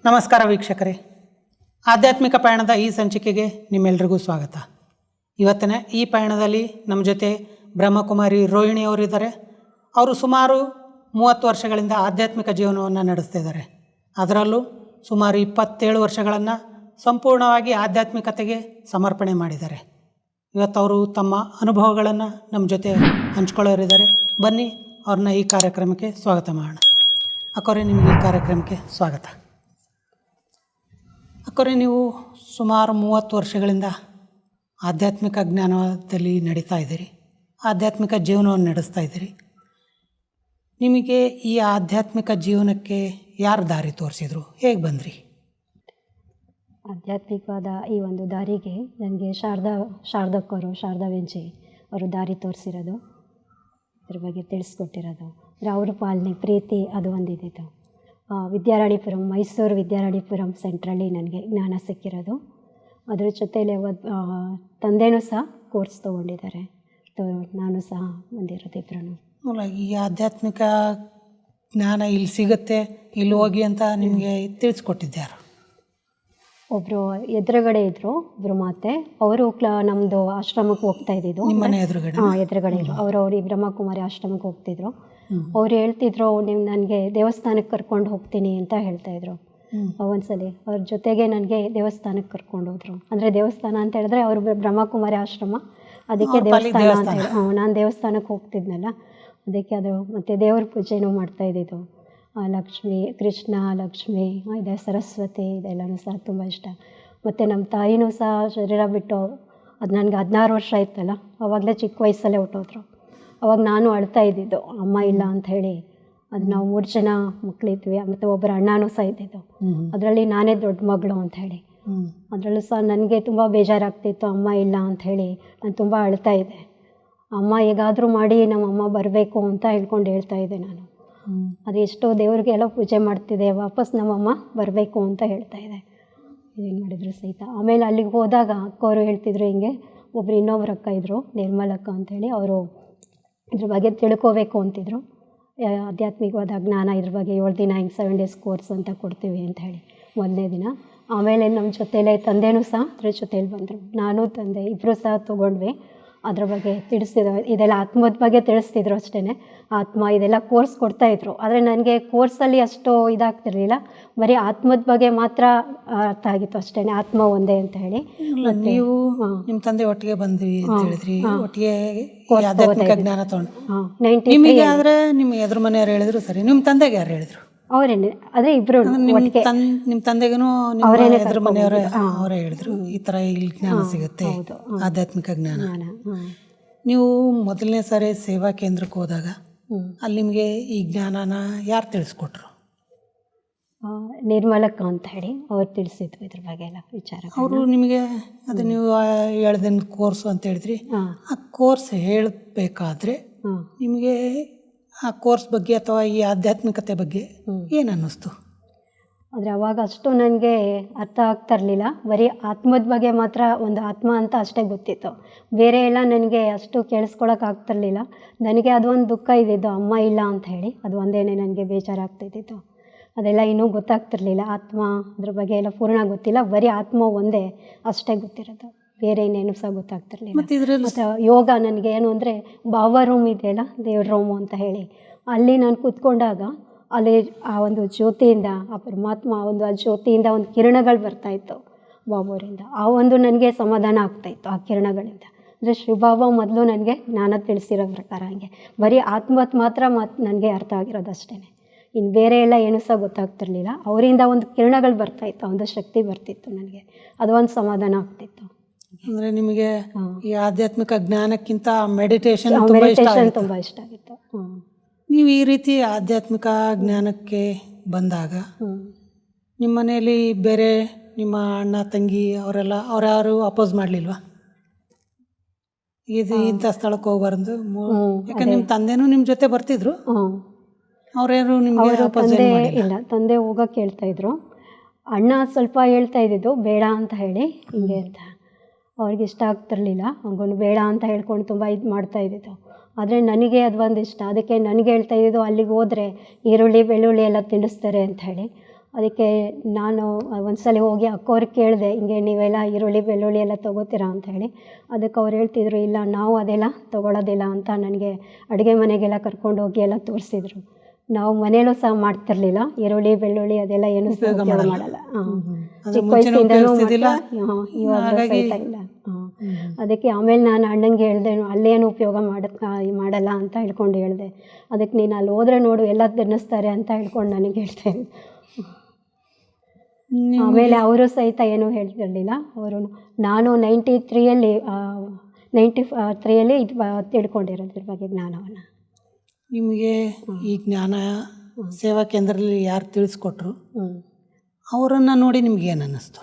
ನಮಸ್ಕಾರ ವೀಕ್ಷಕರೇ, ಆಧ್ಯಾತ್ಮಿಕ ಪಯಣದ ಈ ಸಂಚಿಕೆಗೆ ನಿಮ್ಮೆಲ್ಲರಿಗೂ ಸ್ವಾಗತ. ಇವತ್ತಿನ ಈ ಪಯಣದಲ್ಲಿ ನಮ್ಮ ಜೊತೆ ಬ್ರಹ್ಮಕುಮಾರಿ ರೋಹಿಣಿ ಅವರಿದ್ದಾರೆ. ಅವರು ಸುಮಾರು 30 ವರ್ಷಗಳಿಂದ ಆಧ್ಯಾತ್ಮಿಕ ಜೀವನವನ್ನು ನಡೆಸ್ತಿದ್ದಾರೆ. ಅದರಲ್ಲೂ ಸುಮಾರು 27 ವರ್ಷಗಳನ್ನು ಸಂಪೂರ್ಣವಾಗಿ ಆಧ್ಯಾತ್ಮಿಕತೆಗೆ ಸಮರ್ಪಣೆ ಮಾಡಿದ್ದಾರೆ. ಇವತ್ತು ಅವರು ತಮ್ಮ ಅನುಭವಗಳನ್ನು ನಮ್ಮ ಜೊತೆ ಹಂಚ್ಕೊಳ್ಳೋರಿದ್ದಾರೆ. ಬನ್ನಿ ಅವ್ರನ್ನ ಈ ಕಾರ್ಯಕ್ರಮಕ್ಕೆ ಸ್ವಾಗತ ಮಾಡೋಣ. ಅಕ್ಕವ್ರೆ, ನಿಮಗೆ ಈ ಕಾರ್ಯಕ್ರಮಕ್ಕೆ ಸ್ವಾಗತ. ಅಕ್ಕವ್ರೆ, ನೀವು ಸುಮಾರು 30 ವರ್ಷಗಳಿಂದ ಆಧ್ಯಾತ್ಮಿಕ ಜ್ಞಾನದಲ್ಲಿ ನಡೀತಾ ಇದ್ದೀರಿ, ಆಧ್ಯಾತ್ಮಿಕ ಜೀವನವನ್ನು ನಡೆಸ್ತಾ ಇದ್ದೀರಿ. ನಿಮಗೆ ಈ ಆಧ್ಯಾತ್ಮಿಕ ಜೀವನಕ್ಕೆ ಯಾರು ದಾರಿ ತೋರಿಸಿದ್ರು, ಹೇಗೆ ಬಂದ್ರಿ? ಆಧ್ಯಾತ್ಮಿಕವಾದ ಈ ಒಂದು ದಾರಿಗೆ ನನಗೆ ಶಾರದಕ್ಕವರು, ಶಾರದಾ ವೆಂಚಿ ಅವರು ದಾರಿ ತೋರಿಸಿರೋದು, ಅದ್ರ ಬಗ್ಗೆ ತಿಳಿಸ್ಕೊಟ್ಟಿರೋದು. ಅಂದರೆ ಅವ್ರ ಪಾಲನೆ, ಪ್ರೀತಿ ಅದು ಒಂದಿದ್ದು. ವಿದ್ಯಾರಾಣಿಪುರಂ, ಮೈಸೂರು ವಿದ್ಯಾರಾಣಿಪುರಂ ಸೆಂಟ್ರಲ್ಲಿ ನನಗೆ ಜ್ಞಾನ ಸಿಕ್ಕಿರೋದು. ಅದ್ರ ಜೊತೆಯಲ್ಲಿ ತಂದೆಯೂ ಸಹ ಕೋರ್ಸ್ ತೊಗೊಂಡಿದ್ದಾರೆ, ನಾನು ಸಹ ಬಂದಿರೋದು. ಇಬ್ಬರೂ ಈ ಆಧ್ಯಾತ್ಮಿಕ ಜ್ಞಾನ ಇಲ್ಲಿ ಸಿಗುತ್ತೆ, ಇಲ್ಲಿ ಹೋಗಿ ಅಂತ ನಿಮಗೆ ತಿಳಿಸ್ಕೊಟ್ಟಿದ್ಯಾರು? ಒಬ್ಬರು ಎದುರುಗಡೆ ಇದ್ದರು, ಒಬ್ಬರು ಮಾತೆ. ಅವರು ನಮ್ಮದು ಆಶ್ರಮಕ್ಕೆ ಹೋಗ್ತಾ ಇದ್ದಿದ್ದು. ನಿಮ್ಮನೆ ಎದುರುಗಡೆ? ಎದುರುಗಡೆ ಇದ್ರು. ಅವರು ಈ ಬ್ರಹ್ಮಕುಮಾರಿ ಆಶ್ರಮಕ್ಕೆ ಹೋಗ್ತಿದ್ರು. ಅವ್ರು ಹೇಳ್ತಿದ್ರು, ನೀವು ನನಗೆ ದೇವಸ್ಥಾನಕ್ಕೆ ಕರ್ಕೊಂಡು ಹೋಗ್ತೀನಿ ಅಂತ ಹೇಳ್ತಾಯಿದ್ರು. ಒಂದ್ಸಲಿ ಅವ್ರ ಜೊತೆಗೆ ನನಗೆ ದೇವಸ್ಥಾನಕ್ಕೆ ಕರ್ಕೊಂಡು ಹೋದ್ರು. ಅಂದರೆ ದೇವಸ್ಥಾನ ಅಂತ ಹೇಳಿದ್ರೆ ಅವರು ಬ್ರಹ್ಮಕುಮಾರಿ ಆಶ್ರಮ, ಅದಕ್ಕೆ ದೇವಸ್ಥಾನ ಅಂತ ಹೇಳಿ. ನಾನು ದೇವಸ್ಥಾನಕ್ಕೆ ಹೋಗ್ತಿದ್ನಲ್ಲ, ಅದಕ್ಕೆ ಅದು ಮತ್ತು ದೇವ್ರ ಪೂಜೆನೂ ಮಾಡ್ತಾ ಇದ್ದಿದ್ದು. ಲಕ್ಷ್ಮಿ, ಕೃಷ್ಣ, ಲಕ್ಷ್ಮಿ ಇದೆ, ಸರಸ್ವತಿ ಇದೆಲ್ಲನೂ ಸಹ ತುಂಬ ಇಷ್ಟ. ಮತ್ತು ನಮ್ಮ ತಾಯಿನೂ ಸಹ ಶರೀರ ಬಿಟ್ಟು, ಅದು ನನಗೆ 16 ವರ್ಷ ಆಯ್ತಲ್ಲ, ಆವಾಗಲೇ ಚಿಕ್ಕ ವಯಸ್ಸಲ್ಲೇ ಹೊಟ್ಟೋದ್ರು. ಅವಾಗ ನಾನು ಅಳ್ತಾ ಇದ್ದಿದ್ದು, ಅಮ್ಮ ಇಲ್ಲ ಅಂತ ಹೇಳಿ. ಅದು ನಾವು 3 ಜನ ಮಕ್ಕಳಿದ್ವಿ, ಮತ್ತು ಒಬ್ಬರು ಅಣ್ಣನೂ ಸಹ ಇದ್ದಿದ್ದು. ಅದರಲ್ಲಿ ನಾನೇ ದೊಡ್ಡ ಮಗಳು ಅಂತ ಹೇಳಿ. ಅದರಲ್ಲೂ ಸಹ ನನಗೆ ತುಂಬ ಬೇಜಾರಾಗ್ತಿತ್ತು, ಅಮ್ಮ ಇಲ್ಲ ಅಂತ ಹೇಳಿ. ನಾನು ತುಂಬ ಅಳ್ತಾ ಇದ್ದೆ. ಅಮ್ಮ ಹೇಗಾದರೂ ಮಾಡಿ ನಮ್ಮಮ್ಮ ಬರಬೇಕು ಅಂತ ಹೇಳ್ಕೊಂಡು ಹೇಳ್ತಾ ಇದ್ದೆ ನಾನು. ಅದು ಎಷ್ಟೋ ದೇವ್ರಿಗೆಲ್ಲ ಪೂಜೆ ಮಾಡ್ತಿದ್ದೆ, ವಾಪಸ್ ನಮ್ಮಮ್ಮ ಬರಬೇಕು ಅಂತ ಹೇಳ್ತಾ ಇದೆ. ಏನು ಮಾಡಿದ್ರು ಸಹಿತ. ಆಮೇಲೆ ಅಲ್ಲಿಗೆ ಹೋದಾಗ ಅಕ್ಕವರು ಹೇಳ್ತಿದ್ರು, ಹಿಂಗೆ ಒಬ್ರು ಇನ್ನೊಬ್ರು ಅಕ್ಕ ಇದ್ದರು, ನಿರ್ಮಲಕ್ಕ ಅಂಥೇಳಿ. ಅವರು ಇದ್ರ ಬಗ್ಗೆ ತಿಳ್ಕೋಬೇಕು ಅಂತಿದ್ರು, ಆಧ್ಯಾತ್ಮಿಕವಾದ ಜ್ಞಾನ ಇದ್ರ ಬಗ್ಗೆ 7 ದಿನ ಹಿಂಗೆ 7 ಡೇಸ್ ಕೋರ್ಸ್ ಅಂತ ಕೊಡ್ತೀವಿ ಅಂತ ಹೇಳಿ ಮೊದಲನೇ ದಿನ. ಆಮೇಲೆ ನಮ್ಮ ಜೊತೆಲೇ ತಂದೆನೂ ಸಹ ಅದ್ರ ಜೊತೇಲಿ ಬಂದರು. ನಾನು ತಂದೆ ಇಬ್ಬರು ಸಹ ತೊಗೊಂಡ್ವಿ. ಅದ್ರ ಬಗ್ಗೆ ತಿಳಿಸಿದ್ರು, ಇದೆಲ್ಲ ಆತ್ಮದ ಬಗ್ಗೆ ತಿಳಿಸ್ತಿದ್ರು ಅಷ್ಟೇ. ಆತ್ಮ ಇದೆಲ್ಲ ಕೋರ್ಸ್ ಕೊಡ್ತಾಯಿದ್ರು. ಆದರೆ ನನಗೆ ಕೋರ್ಸಲ್ಲಿ ಅಷ್ಟು ಇದಾಗ್ತಿರ್ಲಿಲ್ಲ, ಬರೀ ಆತ್ಮದ ಬಗ್ಗೆ ಮಾತ್ರ ಅರ್ಥ ಆಗಿತ್ತು ಅಷ್ಟೇ, ಆತ್ಮ ಒಂದೇ ಅಂತ ಹೇಳಿ. ನೀವು ನಿಮ್ಮ ತಂದೆ ಒಟ್ಟಿಗೆ ಬಂದ್ವಿ ಅಂತ ಹೇಳಿದ್ರಿ, ಒಟ್ಟಿಗೆ ಆಧ್ಯಾತ್ಮಿಕ ಜ್ಞಾನ ತಗೊಂಡು. ನಿಮಗೆ ಆದರೆ ನಿಮ್ಮ ಎದುರು ಮನೆಯವ್ರು ಹೇಳಿದ್ರು ಸರಿ, ನಿಮ್ಮ ತಂದೆಗೆ ಯಾರು ಹೇಳಿದ್ರು? ಅವರೇನೆ, ಅದೇ ಇಬ್ಬರು ಒಟ್ಟಿಗೆ. ನಿಮ್ಮ ತಂದೆಗೂ ಎದುರು ಮನೆಯವರೇ ಅವರೇ ಹೇಳಿದ್ರು, ಈ ಥರ ಇಲ್ಲಿ ಜ್ಞಾನ ಸಿಗುತ್ತೆ, ಆಧ್ಯಾತ್ಮಿಕ ಜ್ಞಾನ. ನೀವು ಮೊದಲನೇ ಸಾರಿ ಸೇವಾ ಕೇಂದ್ರಕ್ಕೆ ಹೋದಾಗ ಅಲ್ಲಿ ನಿಮಗೆ ಈ ಜ್ಞಾನನ ಯಾರು ತಿಳಿಸ್ಕೊಟ್ರು? ನಿರ್ಮಲಕ್ಕ ಅಂತ ಹೇಳಿ ಅವ್ರು ತಿಳಿಸಿದ್ರು ಇದ್ರ ಬಗ್ಗೆ ಎಲ್ಲ ವಿಚಾರ. ಅವರು ನಿಮಗೆ ಅದು ನೀವು 7 ದಿನದ ಕೋರ್ಸು ಅಂತ ಹೇಳಿದ್ರಿ, ಆ ಕೋರ್ಸ್ ಹೇಳಬೇಕಾದ್ರೆ ನಿಮಗೆ ಆ ಕೋರ್ಸ್ ಬಗ್ಗೆ ಅಥವಾ ಈ ಆಧ್ಯಾತ್ಮಿಕತೆ ಬಗ್ಗೆ ಏನು ಅನ್ನಿಸ್ತು? ಆದರೆ ಅವಾಗ ಅಷ್ಟು ನನಗೆ ಅರ್ಥ ಆಗ್ತಾ ಇರಲಿಲ್ಲ. ಬರೀ ಆತ್ಮದ ಬಗ್ಗೆ ಮಾತ್ರ, ಒಂದು ಆತ್ಮ ಅಂತ ಅಷ್ಟೇ ಗೊತ್ತಿತ್ತು. ಬೇರೆ ಎಲ್ಲ ನನಗೆ ಅಷ್ಟು ಕೇಳಿಸ್ಕೊಳಕ್ಕೆ ಆಗ್ತಿರ್ಲಿಲ್ಲ. ನನಗೆ ಅದೊಂದು ದುಃಖ ಇದ್ದಿದ್ದು, ಅಮ್ಮ ಇಲ್ಲ ಅಂತ ಹೇಳಿ. ಅದು ಒಂದೇ ನನಗೆ ಬೇಜಾರಾಗ್ತಿದ್ದಿತ್ತು. ಅದೆಲ್ಲ ಇನ್ನೂ ಗೊತ್ತಾಗ್ತಿರ್ಲಿಲ್ಲ. ಆತ್ಮ ಅದ್ರ ಬಗ್ಗೆ ಎಲ್ಲ ಪೂರ್ಣ ಗೊತ್ತಿಲ್ಲ, ಬರೀ ಆತ್ಮ ಒಂದೇ ಅಷ್ಟೇ ಗೊತ್ತಿರೋದು, ಬೇರೆ ಇನ್ನೇನು ಸಹ ಗೊತ್ತಾಗ್ತಿರ್ಲಿಲ್ಲ. ಮತ್ತು ಯೋಗ ನನಗೆ ಏನು ಅಂದರೆ, ಬಾಬಾ ರೂಮ್ ಇದೆಯಲ್ಲ, ದೇವ್ರ ರೂಮು ಅಂತ ಹೇಳಿ, ಅಲ್ಲಿ ನಾನು ಕೂತ್ಕೊಂಡಾಗ ಅಲ್ಲಿ ಆ ಒಂದು ಜ್ಯೋತಿಯಿಂದ, ಆ ಪರಮಾತ್ಮ ಒಂದು ಆ ಜ್ಯೋತಿಯಿಂದ ಒಂದು ಕಿರಣಗಳು ಬರ್ತಾಯಿತ್ತು ಬಾಬಾವರಿಂದ. ಆ ಒಂದು ನನಗೆ ಸಮಾಧಾನ ಆಗ್ತಾಯಿತ್ತು ಆ ಕಿರಣಗಳಿಂದ. ಅಂದರೆ ಶಿವಬಾಬಾ ಮೊದಲು ನನಗೆ ಜ್ಞಾನ ತಿಳಿಸಿರೋ ಪ್ರಕಾರ ಹಂಗೆ ಬರೀ ಆತ್ಮತ್ ಮಾತ್ರ ನನಗೆ ಅರ್ಥ ಆಗಿರೋದು ಅಷ್ಟೇ. ಇನ್ನು ಬೇರೆ ಎಲ್ಲ ಏನೂ ಸಹ ಗೊತ್ತಾಗ್ತಿರ್ಲಿಲ್ಲ. ಅವರಿಂದ ಒಂದು ಕಿರಣಗಳು ಬರ್ತಾಯಿತ್ತು, ಒಂದು ಶಕ್ತಿ ಬರ್ತಿತ್ತು ನನಗೆ, ಅದು ಒಂದು ಸಮಾಧಾನ ಆಗ್ತಿತ್ತು. ಅಂದರೆ ನಿಮಗೆ ಈ ಆಧ್ಯಾತ್ಮಿಕ ಜ್ಞಾನಕ್ಕಿಂತ ಮೆಡಿಟೇಷನ್ ತುಂಬ ಇಷ್ಟ ಆಗಿತ್ತು. ನೀವು ಈ ರೀತಿ ಆಧ್ಯಾತ್ಮಿಕ ಜ್ಞಾನಕ್ಕೆ ಬಂದಾಗ ನಿಮ್ಮ ಮನೆಯಲ್ಲಿ ಬೇರೆ ನಿಮ್ಮ ಅಣ್ಣ ತಂಗಿ ಅವರೆಲ್ಲ ಯಾರು ಅಪೋಸ್ ಮಾಡಲಿಲ್ವಾ? ಇಂಥ ಸ್ಥಳಕ್ಕೆ ಹೋಗ್ಬಾರ್ದು, ಯಾಕಂದ್ರೆ ನಿಮ್ಮ ತಂದೆನೂ ನಿಮ್ಮ ಜೊತೆ ಬರ್ತಿದ್ರು, ಅವರೇನು ನಿಮಗೆ ತಂದೆ ಇಲ್ಲ, ತಂದೆ ಹೋಗೋಕೆ ಹೇಳ್ತಾಯಿದ್ರು. ಅಣ್ಣ ಸ್ವಲ್ಪ ಹೇಳ್ತಾ ಇದ್ದಿದ್ದು ಬೇಡ ಅಂತ ಹೇಳಿ, ಹಿಂಗೆ ಅಂತ. ಅವ್ರಿಗೆ ಇಷ್ಟ ಆಗ್ತಿರ್ಲಿಲ್ಲ, ಹಂಗೂ ಬೇಡ ಅಂತ ಹೇಳ್ಕೊಂಡು ತುಂಬ ಇದು ಮಾಡ್ತಾ ಇದ್ದಿದ್ದು. ಆದರೆ ನನಗೆ ಅದು ಒಂದು ಇಷ್ಟ, ಅದಕ್ಕೆ ನನಗೆ ಹೇಳ್ತಾ ಇದ್ದಿದ್ದು, ಅಲ್ಲಿಗೆ ಹೋದರೆ ಈರುಳ್ಳಿ ಬೆಳ್ಳುಳ್ಳಿ ಎಲ್ಲ ತಿನ್ನಿಸ್ತಾರೆ ಅಂತ ಹೇಳಿ. ಅದಕ್ಕೆ ನಾನು ಒಂದ್ಸಲ ಹೋಗಿ ಅಕ್ಕವ್ರಿಗೆ ಕೇಳಿದೆ, ಹಿಂಗೆ ನೀವೆಲ್ಲ ಈರುಳ್ಳಿ ಬೆಳ್ಳುಳ್ಳಿ ಎಲ್ಲ ತೊಗೋತೀರಾ ಅಂತ ಹೇಳಿ. ಅದಕ್ಕೆ ಅವ್ರು ಹೇಳ್ತಿದ್ರು, ಇಲ್ಲ ನಾವು ಅದೆಲ್ಲ ತೊಗೊಳೋದಿಲ್ಲ ಅಂತ ನನಗೆ ಅಡುಗೆ ಮನೆಗೆಲ್ಲ ಕರ್ಕೊಂಡು ಹೋಗಿ ಎಲ್ಲ ತೋರಿಸಿದ್ರು. ನಾವು ಮನೇಲೂ ಸಹ ಮಾಡ್ತಿರ್ಲಿಲ್ಲ, ಈರುಳ್ಳಿ ಬೆಳ್ಳುಳ್ಳಿ ಅದೆಲ್ಲ ಏನು ಉಪಯೋಗ ಮಾಡಲ್ಲ. ಚಿಕ್ಕ ವಯಸ್ಸಿಂದನೂ ಇವಾಗ ಸಹಿತ ಇಲ್ಲ. ಅದಕ್ಕೆ ಆಮೇಲೆ ನಾನು ಅಣ್ಣಂಗೆ ಹೇಳಿದೆ, ಅಲ್ಲೇನು ಉಪಯೋಗ ಮಾಡಲ್ಲ ಅಂತ ಹೇಳ್ಕೊಂಡು ಹೇಳಿದೆ. ಅದಕ್ಕೆ ನೀನು ಅಲ್ಲಿ ಹೋದ್ರೆ ನೋಡು ಎಲ್ಲ ತಿನ್ನಿಸ್ತಾರೆ ಅಂತ ಹೇಳ್ಕೊಂಡು ನನಗೆ ಹೇಳ್ತಾ ಇದ್ದೆ. ಆಮೇಲೆ ಅವರು ಸಹಿತ ಏನೂ ಹೇಳ್ತಿರ್ಲಿಲ್ಲ. ಅವರು ನಾನು 93ಯಲ್ಲಿ ಇದು ತಿಳ್ಕೊಂಡಿರೋದು ಇದ್ರ ಬಗ್ಗೆ ಜ್ಞಾನವನ್ನು. ನಿಮಗೆ ಈ ಜ್ಞಾನ ಸೇವಾ ಕೇಂದ್ರದಲ್ಲಿ ಯಾರು ತಿಳಿಸ್ಕೊಟ್ರು, ಅವರನ್ನು ನೋಡಿ ನಿಮ್ಗೆ ಏನು ಅನ್ನಿಸ್ತು?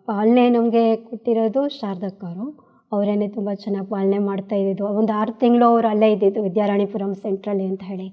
ಪಾಲನೆ ನಮಗೆ ಕೊಟ್ಟಿರೋದು ಶಾರದಕ್ಕವರು. ಅವರೇನೆ ತುಂಬ ಚೆನ್ನಾಗಿ ಪಾಲನೆ ಮಾಡ್ತಾ ಇದ್ದಿದ್ದು. ಒಂದು 6 ತಿಂಗಳು ಅವರು ಅಲ್ಲೇ ಇದ್ದಿದ್ದು, ವಿದ್ಯಾರಾಣಿಪುರಂ ಸೆಂಟ್ರಲ್ಲಿ ಅಂತ ಹೇಳಿ.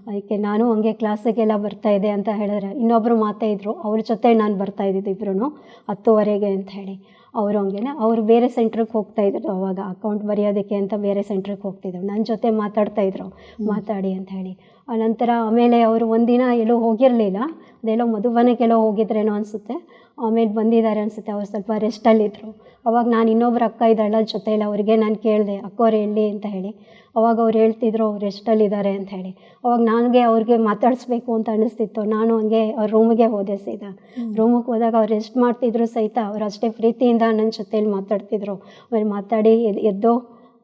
ಅದಕ್ಕೆ ನಾನು ಹಂಗೆ ಕ್ಲಾಸಿಗೆಲ್ಲ ಬರ್ತಾಯಿದ್ದೆ ಅಂತ ಹೇಳಿದ್ರೆ, ಇನ್ನೊಬ್ಬರು ಮಾತೇ ಇದ್ದರು, ಅವ್ರ ಜೊತೆ ನಾನು ಬರ್ತಾಯಿದ್ದಿದ್ದು ಇಬ್ಬರೂ 10:30 ಅಂತ ಹೇಳಿ. ಅವರು ಹಂಗೇನೆ ಅವರು ಬೇರೆ ಸೆಂಟ್ರಿಗೆ ಹೋಗ್ತಾಯಿದ್ರು. ಅವಾಗ ಅಕೌಂಟ್ ಬರೆಯೋದಕ್ಕೆ ಅಂತ ಬೇರೆ ಸೆಂಟ್ರಿಗೆ ಹೋಗ್ತಿದ್ರು. ನನ್ನ ಜೊತೆ ಮಾತಾಡ್ತಾಯಿದ್ರು, ಮಾತಾಡಿ ಅಂತ ಹೇಳಿ. ಆನಂತರ ಆಮೇಲೆ ಅವರು ಒಂದಿನ ಎಲ್ಲೋ ಹೋಗಿರಲಿಲ್ಲ, ಅದೆಲ್ಲೋ ಮಧುಬನಕ್ಕೆಲ್ಲೋ ಹೋಗಿದ್ರೇನೋ ಅನಿಸುತ್ತೆ. ಆಮೇಲೆ ಬಂದಿದ್ದಾರೆ ಅನಿಸುತ್ತೆ. ಅವ್ರು ಸ್ವಲ್ಪ ರೆಸ್ಟಲ್ಲಿದ್ದರು. ಅವಾಗ ನಾನು ಇನ್ನೊಬ್ರು ಅಕ್ಕ ಇದ್ದಾಳ ಜೊತೆಯಲ್ಲಿ, ಅವರಿಗೆ ನಾನು ಕೇಳಿದೆ, ಅಕ್ಕವ್ರು ಎಲ್ಲಿ ಅಂತ ಹೇಳಿ. ಅವಾಗ ಅವ್ರು ಹೇಳ್ತಿದ್ರು, ಅವ್ರು ರೆಸ್ಟಲ್ಲಿದ್ದಾರೆ ಅಂತ ಹೇಳಿ. ಅವಾಗ ನನಗೆ ಅವ್ರಿಗೆ ಮಾತಾಡಿಸ್ಬೇಕು ಅಂತ ಅನ್ನಿಸ್ತಿತ್ತು. ನಾನು ಹಂಗೆ ಅವ್ರ ರೂಮಿಗೆ ಹೋದೆ ಸೀದಾ. ರೂಮಿಗೆ ಹೋದಾಗ ಅವ್ರು ರೆಸ್ಟ್ ಮಾಡ್ತಿದ್ರು ಸಹಿತ ಅವ್ರು ಅಷ್ಟೇ ಪ್ರೀತಿಯಿಂದ ನನ್ನ ಜೊತೆಯಲ್ಲಿ ಮಾತಾಡ್ತಿದ್ರು. ಆಮೇಲೆ ಮಾತಾಡಿ ಎದ್ದು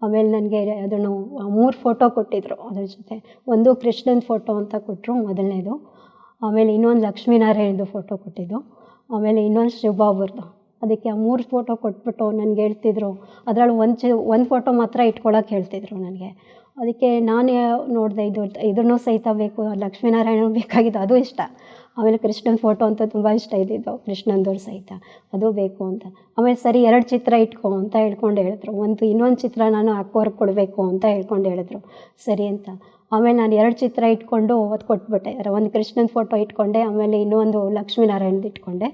ಆಮೇಲೆ ನನಗೆ ಅದನ್ನು 3 ಫೋಟೋ ಕೊಟ್ಟಿದ್ದರು ಅದ್ರ ಜೊತೆ. ಒಂದು ಕೃಷ್ಣನ ಫೋಟೋ ಅಂತ ಕೊಟ್ಟರು ಮೊದಲನೇದು, ಆಮೇಲೆ ಇನ್ನೊಂದು ಲಕ್ಷ್ಮೀನಾರಾಯಣದು ಫೋಟೋ ಕೊಟ್ಟಿದ್ದು, ಆಮೇಲೆ ಇನ್ನೊಂದು ಶಿವಬಾಬುರ್ದು. ಅದಕ್ಕೆ ಆ 3 ಫೋಟೋ ಕೊಟ್ಬಿಟ್ಟು ನನಗೆ ಹೇಳ್ತಿದ್ರು, ಅದರಲ್ಲಿ ಒಂದು ಫೋಟೋ ಮಾತ್ರ ಇಟ್ಕೊಳಕ್ಕೆ ಹೇಳ್ತಿದ್ರು ನನಗೆ. ಅದಕ್ಕೆ ನಾನು ನೋಡಿದೆ, ಇದನ್ನು ಸಹಿತ ಬೇಕು, ಲಕ್ಷ್ಮೀನಾರಾಯಣ ಬೇಕಾಗಿದ್ದು ಅದು ಇಷ್ಟ. ಆಮೇಲೆ ಕೃಷ್ಣನ ಫೋಟೋ ಅಂತ ತುಂಬ ಇಷ್ಟ ಇದ್ದಿದ್ದು, ಕೃಷ್ಣಂದವ್ರು ಸಹಿತ ಅದು ಬೇಕು ಅಂತ. ಆಮೇಲೆ ಸರಿ 2 ಚಿತ್ರ ಇಟ್ಕೊ ಅಂತ ಹೇಳ್ಕೊಂಡು ಹೇಳಿದ್ರು. ಇನ್ನೊಂದು ಚಿತ್ರ ನಾನು ಅಕ್ಕವ್ರಿಗೆ ಕೊಡಬೇಕು ಅಂತ ಹೇಳ್ಕೊಂಡು ಹೇಳಿದ್ರು. ಸರಿ ಅಂತ ಆಮೇಲೆ ನಾನು 2 ಚಿತ್ರ ಇಟ್ಕೊಂಡು ಅದು ಕೊಟ್ಬಿಟ್ಟೆ. ಒಂದು ಕೃಷ್ಣನ ಫೋಟೋ ಇಟ್ಕೊಂಡೆ, ಆಮೇಲೆ ಇನ್ನೊಂದು ಲಕ್ಷ್ಮೀನಾರಾಯಣದ್ದು ಇಟ್ಕೊಂಡೆ.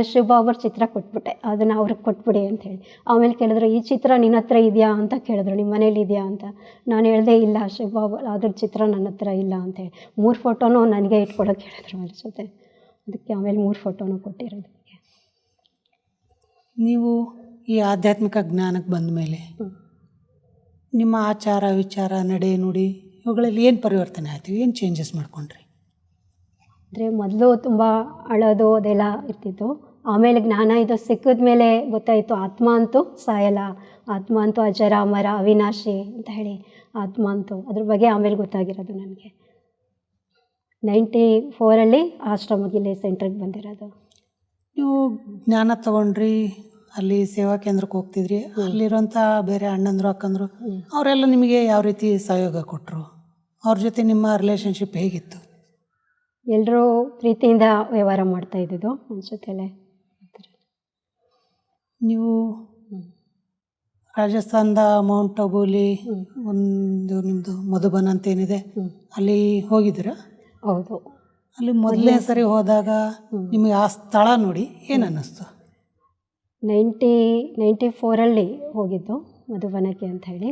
ಶಿವಬಾಬುರ ಚಿತ್ರ ಕೊಟ್ಬಿಟ್ಟೆ, ಅದನ್ನು ಅವ್ರಿಗೆ ಕೊಟ್ಬಿಡಿ ಅಂಥೇಳಿ. ಆಮೇಲೆ ಕೇಳಿದ್ರು, ಈ ಚಿತ್ರ ನಿನ್ನ ಹತ್ರ ಇದೆಯಾ ಅಂತ ಕೇಳಿದ್ರು, ನಿಮ್ಮ ಮನೇಲಿ ಇದೆಯಾ ಅಂತ. ನಾನು ಹೇಳಿದೆ, ಇಲ್ಲ ಶಿವಬಾಬು ಅದ್ರ ಚಿತ್ರ ನನ್ನ ಹತ್ರ ಇಲ್ಲ ಅಂತೇಳಿ. 3 ಫೋಟೋನೂ ನನಗೆ ಇಟ್ಕೊಳಕ್ಕೆ ಹೇಳಿದ್ರು ಅದ್ರ ಜೊತೆ. ಅದಕ್ಕೆ ಆಮೇಲೆ 3 ಫೋಟೋನೂ ಕೊಟ್ಟಿರೋದು. ನೀವು ಈ ಆಧ್ಯಾತ್ಮಿಕ ಜ್ಞಾನಕ್ಕೆ ಬಂದ ಮೇಲೆ ನಿಮ್ಮ ಆಚಾರ ವಿಚಾರ ನಡೆ ನುಡಿ ಇವುಗಳಲ್ಲಿ ಏನು ಪರಿವರ್ತನೆ ಆಯಿತು, ಏನು ಚೇಂಜಸ್ ಮಾಡ್ಕೊಂಡ್ರಿ? ಅಂದರೆ ಮೊದಲು ತುಂಬ ಅಳೋದು ಅದೆಲ್ಲ ಇರ್ತಿತ್ತು. ಆಮೇಲೆ ಜ್ಞಾನ ಇದು ಸಿಕ್ಕಿದ ಮೇಲೆ ಗೊತ್ತಾಯಿತು, ಆತ್ಮ ಅಂತೂ ಸಾಯಲ್ಲ, ಆತ್ಮ ಅಂತೂ ಅಜರ ಅಮರ ಅವಿನಾಶಿ ಅಂತ ಹೇಳಿ. ಆತ್ಮ ಅಂತೂ ಅದ್ರ ಬಗ್ಗೆ ಆಮೇಲೆ ಗೊತ್ತಾಗಿರೋದು ನನಗೆ. 94ಅಲ್ಲಿ ಆಶ್ರಮದಲ್ಲಿ ಸೆಂಟ್ರಿಗೆ ಬಂದಿರೋದು. ನೀವು ಜ್ಞಾನ ತಗೊಂಡ್ರಿ, ಅಲ್ಲಿ ಸೇವಾ ಕೇಂದ್ರಕ್ಕೆ ಹೋಗ್ತಿದ್ರಿ, ಅಲ್ಲಿರೋಂಥ ಬೇರೆ ಅಣ್ಣಂದರು ಅಕ್ಕಂದರು ಅವರೆಲ್ಲ ನಿಮಗೆ ಯಾವ ರೀತಿ ಸಹಯೋಗ ಕೊಟ್ಟರು? ಅವ್ರ ಜೊತೆ ನಿಮ್ಮ ರಿಲೇಷನ್ಶಿಪ್ ಹೇಗಿತ್ತು? ಎಲ್ಲರೂ ಪ್ರೀತಿಯಿಂದ ವ್ಯವಹಾರ ಮಾಡ್ತಾಯಿದ್ದು ನನ್ನ ಜೊತೆಲೇ. ನೀವು ರಾಜಸ್ಥಾನದ ಮೌಂಟ್ ಅಬೂಲಿ ಒಂದು ನಿಮ್ಮದು ಮಧುಬನ್ ಅಂತ ಏನಿದೆ, ಅಲ್ಲಿ ಹೋಗಿದ್ದೀರಾ? ಹೌದು. ಅಲ್ಲಿ ಮೊದಲನೇ ಸರಿ ಹೋದಾಗ ನಿಮಗೆ ಆ ಸ್ಥಳ ನೋಡಿ ಏನು ಅನ್ನಿಸ್ತು? 94ಅಲ್ಲಿ ಹೋಗಿದ್ದು ಮಧುಬನಕ್ಕೆ ಅಂತ ಹೇಳಿ.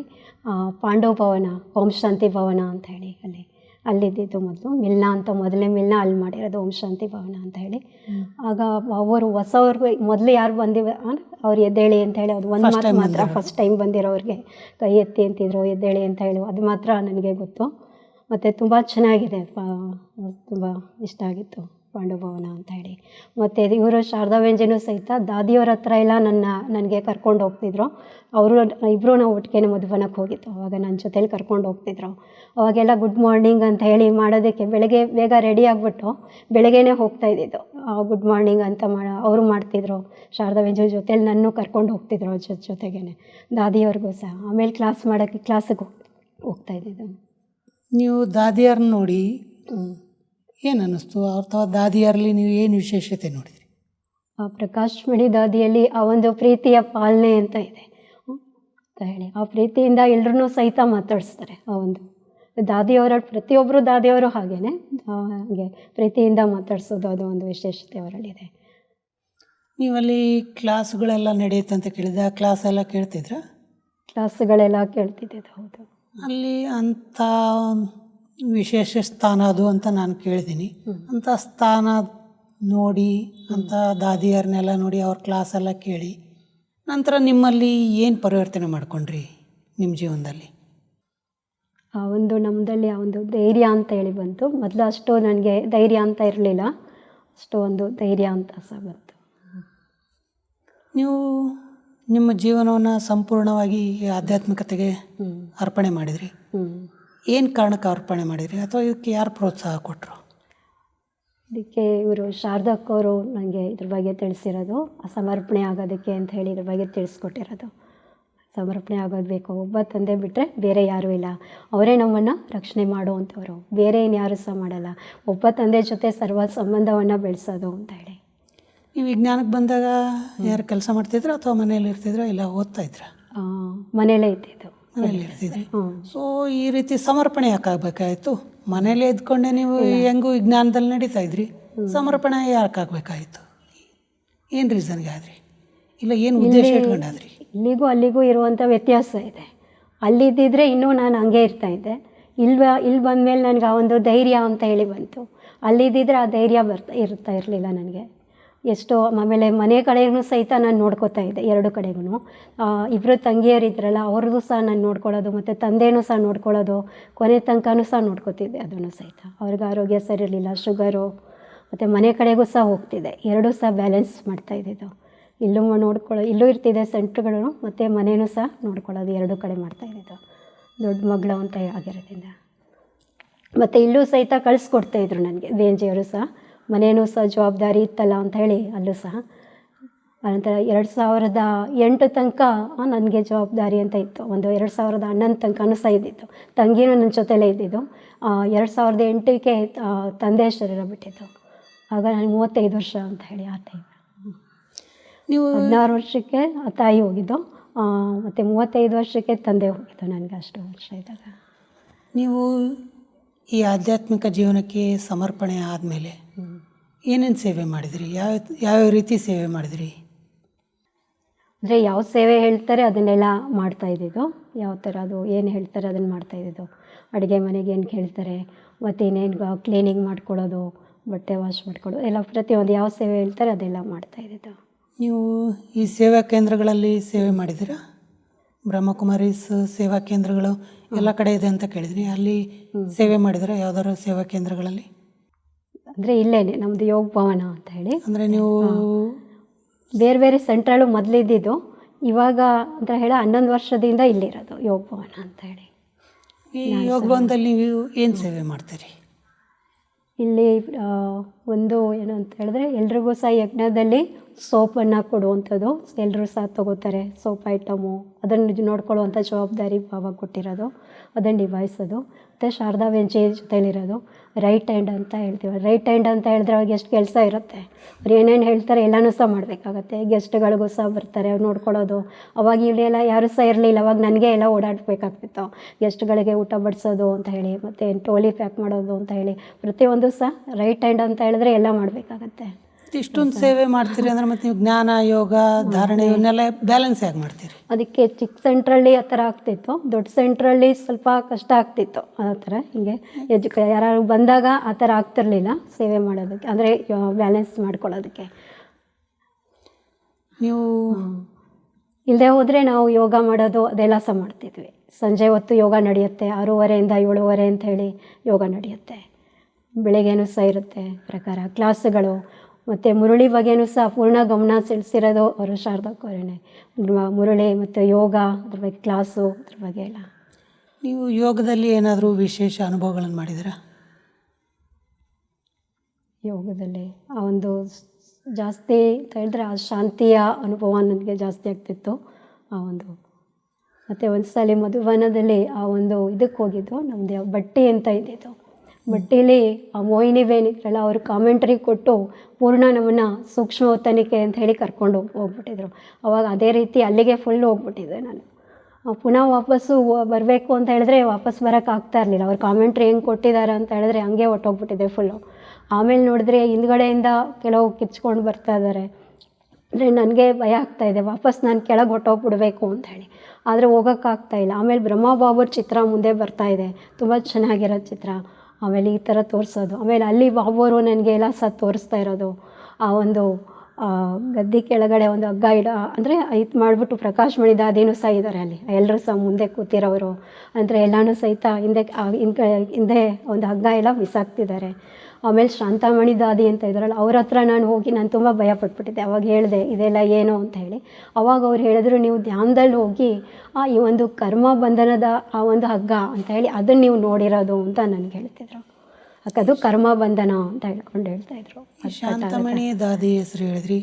ಪಾಂಡವ ಭವನ, ಓಂ ಶಾಂತಿ ಭವನ ಅಂತ ಹೇಳಿ ಅಲ್ಲಿದ್ದಿದ್ದು ಮೊದಲು. ಮಿಲ್ನ ಅಂತ ಮೊದಲನೇ ಮಿಲ್ನ ಅಲ್ಲಿ ಮಾಡಿರೋದು, ಓಂ ಶಾಂತಿ ಭವನ ಅಂತ ಹೇಳಿ. ಆಗ ಅವರು ಹೊಸವ್ರಿಗೆ ಮೊದಲು ಯಾರು ಅವ್ರು ಎದ್ದೇಳಿ ಅಂತ ಹೇಳಿ, ಅದು ಒಂದು ಮಾತು ಮಾತ್ರ ಫಸ್ಟ್ ಟೈಮ್ ಬಂದಿರೋರಿಗೆ ಕೈ ಎತ್ತಿ ಅಂತಿದ್ರು, ಎದ್ದೇಳಿ ಅಂತ ಹೇಳಿ, ಅದು ಮಾತ್ರ ನನಗೆ ಗೊತ್ತು. ಮತ್ತು ತುಂಬ ಚೆನ್ನಾಗಿದೆ, ತುಂಬ ಇಷ್ಟ ಆಗಿತ್ತು ಪಾಂಡವ ಭವನ ಅಂತ ಹೇಳಿ. ಮತ್ತು ಇವರು ಶಾರದಾ ವ್ಯಂಜನೂ ಸಹಿತ ದಾದಿಯವ್ರ ಹತ್ರ ಎಲ್ಲ ನನಗೆ ಕರ್ಕೊಂಡು ಹೋಗ್ತಿದ್ರು. ಅವರು ಇಬ್ಬರು ನಾವು ಒಟ್ಟಿಗೆ ಮಧುಬನಕ್ಕೆ ಹೋಗಿತ್ತು. ಅವಾಗ ನನ್ನ ಜೊತೇಲಿ ಕರ್ಕೊಂಡು ಹೋಗ್ತಿದ್ರು. ಅವಾಗೆಲ್ಲ ಗುಡ್ ಮಾರ್ನಿಂಗ್ ಅಂತ ಹೇಳಿ ಮಾಡೋದಕ್ಕೆ ಬೆಳಗ್ಗೆ ಬೇಗ ರೆಡಿ ಆಗಿಬಿಟ್ಟು ಬೆಳಗ್ಗೆನೇ ಹೋಗ್ತಾಯಿದ್ದಿದ್ದು. ಗುಡ್ ಮಾರ್ನಿಂಗ್ ಅಂತ ಅವರು ಮಾಡ್ತಿದ್ರು. ಶಾರದಾ ವ್ಯಂಜನ ಜೊತೇಲಿ ನನ್ನೂ ಕರ್ಕೊಂಡು ಹೋಗ್ತಿದ್ರು ಅವ್ರ ಜೊತೆಗೇ, ದಾದಿಯವ್ರಿಗೂ ಸಹ. ಆಮೇಲೆ ಕ್ಲಾಸ್ ಮಾಡೋಕ್ಕೆ ಕ್ಲಾಸಿಗೆ ಹೋಗ್ತಾಯಿದ್ದಿದ್ದು. ನೀವು ದಾದಿಯರನ್ನ ನೋಡಿ ಏನು ಅನ್ನಿಸ್ತು? ಅಥವಾ ದಾದಿಯರಲ್ಲಿ ನೀವು ಏನು ವಿಶೇಷತೆ ನೋಡಿದ್ರಿ? ಪ್ರಕಾಶ್ ಮಣಿ ದಾದಿಯಲ್ಲಿ ಆ ಒಂದು ಪ್ರೀತಿಯ ಪಾಲನೆ ಅಂತ ಇದೆ ಅಂತ ಹೇಳಿ, ಆ ಪ್ರೀತಿಯಿಂದ ಎಲ್ಲರೂ ಸಹಿತ ಮಾತಾಡಿಸ್ತಾರೆ. ಆ ಒಂದು ದಾದಿಯವರ ಪ್ರತಿಯೊಬ್ಬರು ದಾದಿಯವರು ಹಾಗೇ ಹಾಗೆ ಪ್ರೀತಿಯಿಂದ ಮಾತಾಡಿಸೋದು, ಅದು ಒಂದು ವಿಶೇಷತೆ ಅವರಲ್ಲಿದೆ. ನೀವಲ್ಲಿ ಕ್ಲಾಸ್ಗಳೆಲ್ಲ ನಡೆಯುತ್ತಂತ ಕೇಳಿದೆ, ಆ ಕ್ಲಾಸ್ ಎಲ್ಲ ಕೇಳ್ತಿದ್ರಾ? ಕ್ಲಾಸ್ಗಳೆಲ್ಲ ಕೇಳ್ತಿದ್ದೆ. ಹೌದು. ಅಲ್ಲಿ ಅಂಥ ವಿಶೇಷ ಸ್ಥಾನ ಅದು ಅಂತ ನಾನು ಕೇಳಿದ್ದೀನಿ. ಅಂಥ ಸ್ಥಾನ ನೋಡಿ, ಅಂಥ ದಾದಿಯರನ್ನೆಲ್ಲ ನೋಡಿ, ಅವ್ರ ಕ್ಲಾಸೆಲ್ಲ ಕೇಳಿ ನಂತರ ನಿಮ್ಮಲ್ಲಿ ಏನು ಪರಿವರ್ತನೆ ಮಾಡ್ಕೊಂಡ್ರಿ ನಿಮ್ಮ ಜೀವನದಲ್ಲಿ? ಆ ಒಂದು ನಮ್ಮದಲ್ಲಿ ಆ ಒಂದು ಧೈರ್ಯ ಅಂತ ಹೇಳಿ ಬಂತು. ಮೊದಲು ಅಷ್ಟು ನನಗೆ ಧೈರ್ಯ ಅಂತ ಇರಲಿಲ್ಲ, ಅಷ್ಟು ಒಂದು ಧೈರ್ಯ ಅಂತ ಸಹ ಬಂತು. ನೀವು ನಿಮ್ಮ ಜೀವನವನ್ನು ಸಂಪೂರ್ಣವಾಗಿ ಈ ಆಧ್ಯಾತ್ಮಿಕತೆಗೆ ಅರ್ಪಣೆ ಮಾಡಿದ್ರಿ. ಏನು ಕಾರಣಕ್ಕೆ ಅರ್ಪಣೆ ಮಾಡಿದ್ರಿ, ಅಥವಾ ಇದಕ್ಕೆ ಯಾರು ಪ್ರೋತ್ಸಾಹ ಕೊಟ್ಟರು? ಇದಕ್ಕೆ ಇವರು ಶಾರದಕ್ಕವರು ನನಗೆ ಇದ್ರ ಬಗ್ಗೆ ತಿಳಿಸಿರೋದು, ಸಮರ್ಪಣೆ ಆಗೋದಕ್ಕೆ ಅಂತ ಹೇಳಿ ಇದ್ರ ಬಗ್ಗೆ ತಿಳಿಸ್ಕೊಟ್ಟಿರೋದು. ಸಮರ್ಪಣೆ ಆಗೋದು ಬೇಕು, ಒಬ್ಬ ತಂದೆ ಬಿಟ್ಟರೆ ಬೇರೆ ಯಾರೂ ಇಲ್ಲ, ಅವರೇ ನಮ್ಮನ್ನು ರಕ್ಷಣೆ ಮಾಡುವಂಥವ್ರು, ಬೇರೆ ಇನ್ಯಾರೂ ಸಹ ಮಾಡಲ್ಲ, ಒಬ್ಬ ತಂದೆ ಜೊತೆ ಸರ್ವ ಸಂಬಂಧವನ್ನು ಬೆಳೆಸೋದು ಅಂತ ಹೇಳಿ. ನೀವು ವಿಜ್ಞಾನಕ್ಕೆ ಬಂದಾಗ ಯಾರು ಕೆಲಸ ಮಾಡ್ತಿದ್ರ ಅಥವಾ ಮನೇಲಿ ಇರ್ತಿದ್ರ, ಇಲ್ಲ ಓದ್ತಾ ಇದ್ರ? ಮನೇಲೇ ಇದ್ದಿದ್ದು. ಮನೇಲಿ ಇರ್ತಿದ್ರಿ. ಸೊ ಈ ರೀತಿ ಸಮರ್ಪಣೆ ಯಾಕಾಗಬೇಕಾಯಿತು? ಮನೇಲೇ ಇದ್ಕೊಂಡೆ ನೀವು ಹೆಂಗೂ ವಿಜ್ಞಾನದಲ್ಲಿ ನಡೀತಾ ಇದ್ರಿ, ಸಮರ್ಪಣೆ ಯಾಕಾಗಬೇಕಾಯಿತು? ಏನು ರೀಸನ್ಗೆ ಆದ್ರಿ, ಇಲ್ಲ ಏನು ಉದ್ದೇಶ ಇಟ್ಕೊಂಡಾದ್ರಿ? ಇಲ್ಲಿಗೂ ಅಲ್ಲಿಗೂ ಇರುವಂಥ ವ್ಯತ್ಯಾಸ ಇದೆ. ಅಲ್ಲಿದ್ದಿದ್ರೆ ಇನ್ನೂ ನಾನು ಹಂಗೆ ಇರ್ತಾಯಿದ್ದೆ. ಇಲ್ಲಿ ಬಂದಮೇಲೆ ನನಗೆ ಆ ಒಂದು ಧೈರ್ಯ ಅಂತ ಹೇಳಿ ಬಂತು. ಅಲ್ಲಿದ್ದಿದ್ರೆ ಆ ಧೈರ್ಯ ಇರ್ತಾ ಇರಲಿಲ್ಲ ನನಗೆ. ಎಷ್ಟೋ ಆಮೇಲೆ ಮನೆ ಕಡೆಗೂ ಸಹಿತ ನಾನು ನೋಡ್ಕೋತಾ ಇದ್ದೆ, ಎರಡು ಕಡೆಗೂ. ಇಬ್ಬರು ತಂಗಿಯರಿದ್ರಲ್ಲ, ಅವ್ರದ್ದು ಸಹ ನಾನು ನೋಡ್ಕೊಳ್ಳೋದು, ಮತ್ತು ತಂದೆನೂ ಸಹ ನೋಡ್ಕೊಳ್ಳೋದು, ಕೊನೆ ತನಕನೂ ಸಹ ನೋಡ್ಕೋತಿದ್ದೆ ಅದನ್ನು ಸಹಿತ. ಅವ್ರಿಗೆ ಆರೋಗ್ಯ ಸರಿ ಇರಲಿಲ್ಲ, ಶುಗರು, ಮತ್ತು ಮನೆ ಕಡೆಗೂ ಸಹ ಹೋಗ್ತಿದ್ದೆ, ಎರಡೂ ಸಹ ಬ್ಯಾಲೆನ್ಸ್ ಮಾಡ್ತಾಯಿದ್ದಿದ್ದು. ಇಲ್ಲೂ ಇರ್ತಿದ್ದೆ ಸೆಂಟ್ರುಗಳು, ಮತ್ತು ಮನೇನೂ ಸಹ ನೋಡ್ಕೊಳ್ಳೋದು, ಎರಡೂ ಕಡೆ ಮಾಡ್ತಾಯಿದ್ದಿದ್ದು. ದೊಡ್ಡ ಮಗಳು ಅಂತ ಆಗಿರೋದ್ರಿಂದ. ಮತ್ತು ಇಲ್ಲೂ ಸಹಿತ ಕಳಿಸ್ಕೊಡ್ತಾಯಿದ್ರು ನನಗೆ ದೇಂಜಿಯವರು ಸಹ, ಮನೇನೂ ಸಹ ಜವಾಬ್ದಾರಿ ಇತ್ತಲ್ಲ ಅಂತ ಹೇಳಿ ಅಲ್ಲೂ ಸಹ. ಅನಂತರ 2008 ತನಕ ನನಗೆ ಜವಾಬ್ದಾರಿ ಅಂತ ಇತ್ತು. ಒಂದು 2011 ತನಕನೂ ಸಹ ಇದ್ದಿತ್ತು. ತಂಗಿನೂ ನನ್ನ ಜೊತೆಲೇ ಇದ್ದಿದ್ದು. 2008ಕ್ಕೆ ತಂದೆ ಶರೀರ ಬಿಟ್ಟಿದ್ದು. ಆಗ ನನಗೆ 35 ವರ್ಷ ಅಂತ ಹೇಳಿ ಆ ಟೈಮ್. ನೀವು 16 ವರ್ಷಕ್ಕೆ ತಾಯಿ ಹೋಗಿದ್ದು, ಮತ್ತು 35 ವರ್ಷಕ್ಕೆ ತಂದೆ ಹೋಗಿದ್ದು ನನಗೆ, ಅಷ್ಟು ವರ್ಷ ಇದ್ದಾಗ. ನೀವು ಈ ಆಧ್ಯಾತ್ಮಿಕ ಜೀವನಕ್ಕೆ ಸಮರ್ಪಣೆ ಆದಮೇಲೆ ಏನೇನು ಸೇವೆ ಮಾಡಿದಿರಿ, ಯಾವ ರೀತಿ ಸೇವೆ ಮಾಡಿದಿರಿ? ಅಂದರೆ ಯಾವ ಸೇವೆ ಹೇಳ್ತಾರೆ ಅದನ್ನೆಲ್ಲ ಮಾಡ್ತಾಯಿದ್ದಿದ್ದು. ಯಾವ ಥರ ಅದು ಏನು ಹೇಳ್ತಾರೆ ಅದನ್ನು ಮಾಡ್ತಾಯಿದ್ದಿದ್ದು. ಅಡುಗೆ ಮನೆಗೆ ಏನು ಕೇಳ್ತಾರೆ, ಮತ್ತು ಇನ್ನೇನು ಕ್ಲೀನಿಂಗ್ ಮಾಡ್ಕೊಳ್ಳೋದು, ಬಟ್ಟೆ ವಾಶ್ ಮಾಡ್ಕೊಳ್ಳೋದು, ಎಲ್ಲ ಪ್ರತಿಯೊಂದು ಯಾವ ಸೇವೆ ಹೇಳ್ತಾರೆ ಅದೆಲ್ಲ ಮಾಡ್ತಾಯಿದ್ದಿದ್ದು. ನೀವು ಈ ಸೇವಾ ಕೇಂದ್ರಗಳಲ್ಲಿ ಸೇವೆ ಮಾಡಿದ್ದೀರಾ? ಬ್ರಹ್ಮಕುಮಾರೀಸ್ ಸೇವಾ ಕೇಂದ್ರಗಳು ಎಲ್ಲ ಕಡೆ ಇದೆ ಅಂತ ಕೇಳಿದ್ರಿ, ಅಲ್ಲಿ ಸೇವೆ ಮಾಡಿದರೆ ಯಾವ್ದಾದ್ರು ಸೇವಾ ಕೇಂದ್ರಗಳಲ್ಲಿ? ಅಂದರೆ ಇಲ್ಲೇನೆ ನಮ್ಮದು ಯೋಗ ಭವನ ಅಂತ ಹೇಳಿ. ಅಂದರೆ ನೀವು ಬೇರೆ ಬೇರೆ ಸೆಂಟ್ರಲ್ಲೂ ಮೊದಲಿದ್ದಿದ್ದು, ಇವಾಗ ಅಂತ ಹೇಳಿ 11 ವರ್ಷದಿಂದ ಇಲ್ಲಿರೋದು ಯೋಗ ಭವನ ಅಂತ ಹೇಳಿ. ಈ ಯೋಗ ಭವನದಲ್ಲಿ ನೀವು ಏನು ಸೇವೆ ಮಾಡ್ತೀರಿ? ಇಲ್ಲಿ ಒಂದು ಏನು ಅಂತ ಹೇಳಿದ್ರೆ, ಎಲ್ರಿಗೂ ಸಹ ಯಜ್ಞದಲ್ಲಿ ಸೋಪನ್ನು ಕೊಡುವಂಥದ್ದು, ಎಲ್ಲರೂ ಸಹ ತೊಗೋತಾರೆ ಸೋಪ್ ಐಟಮು, ಅದನ್ನು ನೋಡ್ಕೊಳ್ಳುವಂಥ ಜವಾಬ್ದಾರಿ ಬಾಬಾ ಕೊಟ್ಟಿರೋದು, ಅದನ್ನು ನಿಭಾಯಿಸೋದು. ಮತ್ತು ಶಾರದಾ ವೆಂಚೆ ಜೊತೆಲಿರೋದು ರೈಟ್ ಹ್ಯಾಂಡ್ ಅಂತ ಹೇಳ್ತೀವಿ. ರೈಟ್ ಹ್ಯಾಂಡ್ ಅಂತ ಹೇಳಿದ್ರೆ ಅವ್ರಿಗೆ ಎಷ್ಟು ಕೆಲಸ ಇರುತ್ತೆ, ಅವ್ರು ಏನೇನು ಹೇಳ್ತಾರೆ ಎಲ್ಲನೂ ಸಹ ಮಾಡಬೇಕಾಗತ್ತೆ. ಗೆಸ್ಟ್ಗಳಿಗೂ ಸಹ ಬರ್ತಾರೆ, ಅವ್ರು ನೋಡ್ಕೊಳ್ಳೋದು. ಅವಾಗ ಇಲ್ಲೆಲ್ಲ ಯಾರೂ ಸಹ ಇರಲಿಲ್ಲ, ಅವಾಗ ನನಗೆ ಎಲ್ಲ ಓಡಾಡಬೇಕಾಗ್ತಿತ್ತು. ಗೆಸ್ಟ್ಗಳಿಗೆ ಊಟ ಬಡಿಸೋದು ಅಂತ ಹೇಳಿ, ಮತ್ತು ಟೋಲಿ ಪ್ಯಾಕ್ ಮಾಡೋದು ಅಂತ ಹೇಳಿ, ಪ್ರತಿಯೊಂದು ಸಹ ರೈಟ್ ಹ್ಯಾಂಡ್ ಅಂತ ಹೇಳಿದ್ರೆ ಎಲ್ಲ ಮಾಡಬೇಕಾಗತ್ತೆ. ಇಷ್ಟೊಂದು ಸೇವೆ ಮಾಡ್ತೀರಿ ಅಂದರೆ ಮತ್ತೆ ನೀವು ಜ್ಞಾನ, ಯೋಗ, ಧಾರಣೆ ಇವನ್ನೆಲ್ಲ ಬ್ಯಾಲೆನ್ಸ್ ಹೇಗೆ ಮಾಡ್ತೀರಿ? ಅದಕ್ಕೆ ಚಿಕ್ಕ ಸೆಂಟ್ರಲ್ಲಿ ಆ ಥರ ಆಗ್ತಿತ್ತು, ದೊಡ್ಡ ಸೆಂಟ್ರಲ್ಲಿ ಸ್ವಲ್ಪ ಕಷ್ಟ ಆಗ್ತಿತ್ತು. ಆ ಥರ ಹಿಂಗೆ ಯಾರು ಬಂದಾಗ ಆ ಥರ ಆಗ್ತಿರ್ಲಿಲ್ಲ ಸೇವೆ ಮಾಡೋದಕ್ಕೆ, ಅಂದರೆ ಬ್ಯಾಲೆನ್ಸ್ ಮಾಡ್ಕೊಳ್ಳೋದಕ್ಕೆ. ನೀವು ಇಲ್ಲದೆ ಹೋದರೆ ನಾವು ಯೋಗ ಮಾಡೋದು ಅದೆಲ್ಲ ಸಹ ಮಾಡ್ತಿದ್ವಿ. ಸಂಜೆ ಹೊತ್ತು ಯೋಗ ನಡೆಯುತ್ತೆ, 6:30 ಇಂದ 7:30 ಅಂತ ಹೇಳಿ ಯೋಗ ನಡೆಯುತ್ತೆ. ಬೆಳಗ್ಗೆನೂ ಸಹ ಇರುತ್ತೆ ಪ್ರಕಾರ ಕ್ಲಾಸುಗಳು. ಮತ್ತು ಮುರಳಿ ಬಗ್ಗೆನೂ ಸಹ ಪೂರ್ಣ ಗಮನ ಸೆಳೆಸಿರೋದು ಅವರು ಶಾರದಕ್ಕವರೇನೆ. ಮುರಳಿ ಮತ್ತು ಯೋಗ ಅದ್ರ ಬಗ್ಗೆ ಕ್ಲಾಸು, ಅದ್ರ ಬಗ್ಗೆ ಎಲ್ಲ. ನೀವು ಯೋಗದಲ್ಲಿ ಏನಾದರೂ ವಿಶೇಷ ಅನುಭವಗಳನ್ನು ಮಾಡಿದ್ದೀರಾ? ಯೋಗದಲ್ಲಿ ಆ ಒಂದು ಜಾಸ್ತಿ ಅಂತ ಹೇಳಿದ್ರೆ ಆ ಶಾಂತಿಯ ಅನುಭವ ನನಗೆ ಜಾಸ್ತಿ ಆಗ್ತಿತ್ತು. ಆ ಒಂದು ಮತ್ತು ಒಂದು ಸಲ ಮಧುವನದಲ್ಲಿ ಆ ಒಂದು ಇದಕ್ಕೆ ಹೋಗಿದ್ದು, ನಮ್ಮದು ಬಟ್ಟಿ ಅಂತ ಇದ್ದಿದ್ದು. ಬಟ್ಟೀಲಿ ಆ ಮೋಹಿನಿ ಬೇನಿದ್ರಲ್ಲ, ಅವರು ಕಾಮೆಂಟ್ರಿ ಕೊಟ್ಟು ಪೂರ್ಣ ನಮ್ಮನ್ನು ಸೂಕ್ಷ್ಮ ತನಿಖೆ ಅಂತ ಹೇಳಿ ಕರ್ಕೊಂಡು ಹೋಗ್ಬಿಟ್ಟಿದ್ರು. ಅವಾಗ ಅದೇ ರೀತಿ ಅಲ್ಲಿಗೆ ಫುಲ್ ಹೋಗ್ಬಿಟ್ಟಿದ್ದೆ ನಾನು. ಪುನಃ ವಾಪಸ್ಸು ಬರಬೇಕು ಅಂತ ಹೇಳಿದ್ರೆ ವಾಪಸ್ ಬರೋಕ್ಕೆ ಆಗ್ತಾ ಇರಲಿಲ್ಲ. ಅವ್ರು ಕಾಮೆಂಟ್ರಿ ಹೆಂಗೆ ಕೊಟ್ಟಿದ್ದಾರೆ ಅಂತ ಹೇಳಿದ್ರೆ ಹಂಗೆ ಹೊಟ್ಟೋಗ್ಬಿಟ್ಟಿದೆ ಫುಲ್ಲು. ಆಮೇಲೆ ನೋಡಿದ್ರೆ ಹಿಂದ್ಗಡೆಯಿಂದ ಕೆಲವು ಕಿಚ್ಕೊಂಡು ಬರ್ತಾ ಇದ್ದಾರೆ. ಅಂದರೆ ನನಗೆ ಭಯ ಆಗ್ತಾಯಿದೆ, ವಾಪಸ್ ನಾನು ಕೆಳಗೆ ಹೊಟ್ಟೋಗ್ಬಿಡ್ಬೇಕು ಅಂತ ಹೇಳಿ. ಆದರೆ ಹೋಗೋಕ್ಕಾಗ್ತಾಯಿಲ್ಲ. ಆಮೇಲೆ ಬ್ರಹ್ಮಬಾಬುರ ಚಿತ್ರ ಮುಂದೆ ಬರ್ತಾಯಿದೆ, ತುಂಬ ಚೆನ್ನಾಗಿರೋ ಚಿತ್ರ. ಆಮೇಲೆ ಈ ಥರ ತೋರಿಸೋದು, ಆಮೇಲೆ ಅಲ್ಲಿ ಬಾಬುವರು ನನಗೆ ಎಲ್ಲ ಸಹ ತೋರಿಸ್ತಾ ಇರೋದು. ಆ ಒಂದು ಗದ್ದೆ ಕೆಳಗಡೆ ಒಂದು ಹಗ್ಗ ಅಂದರೆ ಇದು ಮಾಡಿಬಿಟ್ಟು ಪ್ರಕಾಶ್ ಮಣಿ ದಾದಿನೂ ಸಹ ಇದ್ದಾರೆ ಅಲ್ಲಿ, ಎಲ್ಲರೂ ಸಹ ಮುಂದೆ ಕೂತಿರೋರು. ಅಂದರೆ ಎಲ್ಲನೂ ಸಹಿತ ಹಿಂದೆ ಒಂದು ಹಗ್ಗ ಎಲ್ಲ ಬಿಸಾಕ್ತಿದ್ದಾರೆ. ಆಮೇಲೆ ಶಾಂತಾಮಣಿ ದಾದಿ ಅಂತ ಇದ್ದಾರಲ್ಲ, ಅವ್ರ ಹತ್ರ ನಾನು ಹೋಗಿ ನಾನು ತುಂಬ ಭಯಪಟ್ಬಿಟ್ಟಿದ್ದೆ. ಅವಾಗ ಹೇಳಿದೆ ಇದೆಲ್ಲ ಏನು ಅಂತ ಹೇಳಿ. ಅವಾಗ ಅವ್ರು ಹೇಳಿದ್ರು, ನೀವು ಧ್ಯಾನದಲ್ಲಿ ಹೋಗಿ ಈ ಒಂದು ಕರ್ಮ ಬಂಧನದ ಆ ಒಂದು ಹಗ್ಗ ಅಂತ ಹೇಳಿ ಅದನ್ನು ನೀವು ನೋಡಿರೋದು ಅಂತ ನನಗೆ ಹೇಳ್ತಿದ್ರು. ಅದು ಕರ್ಮ ಬಂಧನ ಅಂತ ಹೇಳ್ತಾಯಿದ್ರು. ಶಾಂತಮಣಿ ದಾದಿ ಹೆಸರು ಹೇಳಿದ್ರಿ.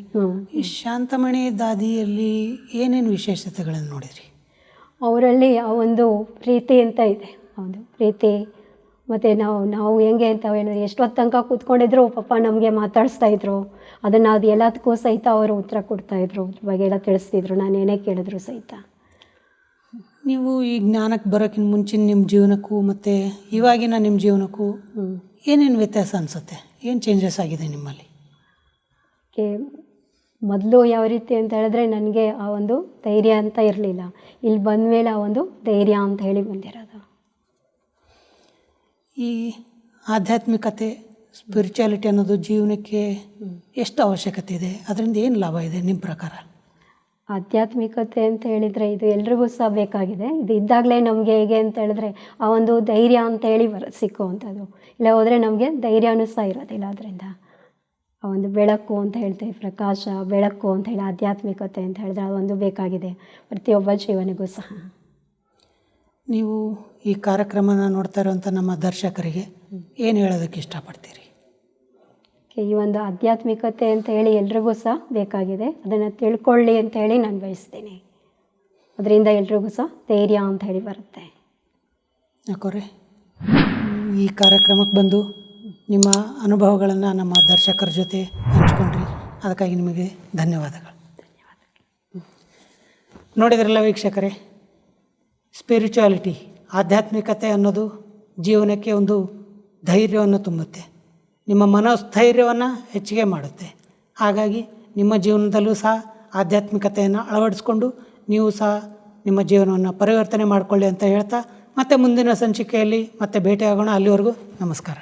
ಈ ಶಾಂತಮಣಿ ದಾದಿಯಲ್ಲಿ ಏನೇನು ವಿಶೇಷತೆಗಳನ್ನು ನೋಡಿದ್ರಿ? ಅವರಲ್ಲಿ ಆ ಒಂದು ಪ್ರೀತಿ ಅಂತ ಇದೆ, ಒಂದು ಪ್ರೀತಿ. ಮತ್ತು ನಾವು ಹೆಂಗೆ ಅಂತ ಹೇಳಿದ್ರೆ ಎಷ್ಟೊತ್ತು ತನಕ ಕೂತ್ಕೊಂಡಿದ್ರು ಪಾಪ ನಮಗೆ ಮಾತಾಡಿಸ್ತಾಯಿದ್ರು. ಅದನ್ನು ಅದು ಎಲ್ಲದಕ್ಕೂ ಸಹಿತ ಅವರು ಉತ್ತರ ಕೊಡ್ತಾಯಿದ್ರು, ಅದ್ರ ಬಗ್ಗೆ ಎಲ್ಲ ತಿಳಿಸ್ತಿದ್ರು, ನಾನು ಏನೇ ಕೇಳಿದ್ರು ಸಹಿತ. ನೀವು ಈ ಜ್ಞಾನಕ್ಕೆ ಬರೋಕ್ಕಿಂತ ಮುಂಚಿನ ನಿಮ್ಮ ಜೀವನಕ್ಕೂ ಮತ್ತು ಇವಾಗಿನ ನಿಮ್ಮ ಜೀವನಕ್ಕೂ ಏನೇನು ವ್ಯತ್ಯಾಸ ಅನಿಸುತ್ತೆ? ಏನು ಚೇಂಜಸ್ ಆಗಿದೆ ನಿಮ್ಮಲ್ಲಿ? ಮೊದಲು ಯಾವ ರೀತಿ ಅಂತ ಹೇಳಿದ್ರೆ ನನಗೆ ಆ ಒಂದು ಧೈರ್ಯ ಅಂತ ಇರಲಿಲ್ಲ. ಇಲ್ಲಿ ಬಂದಮೇಲೆ ಆ ಒಂದು ಧೈರ್ಯ ಅಂತ ಹೇಳಿ ಬಂದಿರೋದು. ಈ ಆಧ್ಯಾತ್ಮಿಕತೆ, ಸ್ಪಿರಿಚುಯಾಲಿಟಿ ಅನ್ನೋದು ಜೀವನಕ್ಕೆ ಎಷ್ಟು ಅವಶ್ಯಕತೆ ಇದೆ? ಅದರಿಂದ ಏನು ಲಾಭ ಇದೆ ನಿಮ್ಮ ಪ್ರಕಾರ? ಆಧ್ಯಾತ್ಮಿಕತೆ ಅಂತ ಹೇಳಿದರೆ ಇದು ಎಲ್ರಿಗೂ ಸಹ ಬೇಕಾಗಿದೆ. ಇದು ಇದ್ದಾಗಲೇ ನಮಗೆ ಹೇಗೆ ಅಂತ ಹೇಳಿದ್ರೆ ಆ ಒಂದು ಧೈರ್ಯ ಅಂತ ಹೇಳಿ ಸಿಕ್ಕುವಂಥದ್ದು. ಇಲ್ಲ ಹೋದರೆ ನಮಗೆ ಧೈರ್ಯನೂ ಸಹ ಇರೋದಿಲ್ಲ. ಅದರಿಂದ ಆ ಒಂದು ಬೆಳಕು ಅಂತ ಹೇಳ್ತೇವೆ, ಪ್ರಕಾಶ, ಬೆಳಕು ಅಂತ ಹೇಳಿ ಆಧ್ಯಾತ್ಮಿಕತೆ ಅಂತ ಹೇಳಿದ್ರೆ ಅದೊಂದು ಬೇಕಾಗಿದೆ ಪ್ರತಿಯೊಬ್ಬ ಜೀವನಿಗೂ ಸಹ. ನೀವು ಈ ಕಾರ್ಯಕ್ರಮನ ನೋಡ್ತಾ ಇರೋಂಥ ನಮ್ಮ ದರ್ಶಕರಿಗೆ ಏನು ಹೇಳೋದಕ್ಕೆ ಇಷ್ಟಪಡ್ತೀರಿ? ಈ ಒಂದು ಆಧ್ಯಾತ್ಮಿಕತೆ ಅಂತ ಹೇಳಿ ಎಲ್ರಿಗೂ ಸಹ ಬೇಕಾಗಿದೆ, ಅದನ್ನು ತಿಳ್ಕೊಳ್ಳಿ ಅಂತ ಹೇಳಿ ನಾನು ಬಯಸ್ತೀನಿ. ಅದರಿಂದ ಎಲ್ರಿಗೂ ಸಹ ಧೈರ್ಯ ಅಂತ ಹೇಳಿ ಬರುತ್ತೆ. ಯಾಕೋರೆ ಈ ಕಾರ್ಯಕ್ರಮಕ್ಕೆ ಬಂದು ನಿಮ್ಮ ಅನುಭವಗಳನ್ನು ನಮ್ಮ ದರ್ಶಕರ ಜೊತೆ ಹಂಚ್ಕೊಂಡ್ರಿ, ಅದಕ್ಕಾಗಿ ನಿಮಗೆ ಧನ್ಯವಾದಗಳು. ನೋಡಿದ್ರಲ್ಲ ವೀಕ್ಷಕರೇ, ಸ್ಪಿರಿಚುಯಾಲಿಟಿ, ಆಧ್ಯಾತ್ಮಿಕತೆ ಅನ್ನೋದು ಜೀವನಕ್ಕೆ ಒಂದು ಧೈರ್ಯವನ್ನು ತುಂಬುತ್ತೆ, ನಿಮ್ಮ ಮನೋಸ್ಥೈರ್ಯವನ್ನು ಹೆಚ್ಚಿಗೆ ಮಾಡುತ್ತೆ. ಹಾಗಾಗಿ ನಿಮ್ಮ ಜೀವನದಲ್ಲೂ ಸಹ ಆಧ್ಯಾತ್ಮಿಕತೆಯನ್ನು ಅಳವಡಿಸ್ಕೊಂಡು ನೀವು ಸಹ ನಿಮ್ಮ ಜೀವನವನ್ನು ಪರಿವರ್ತನೆ ಮಾಡಿಕೊಳ್ಳಿ ಅಂತ ಹೇಳ್ತಾ ಮತ್ತೆ ಮುಂದಿನ ಸಂಚಿಕೆಯಲ್ಲಿ ಮತ್ತೆ ಭೇಟಿಯಾಗೋಣ. ಅಲ್ಲಿವರೆಗೂ ನಮಸ್ಕಾರ.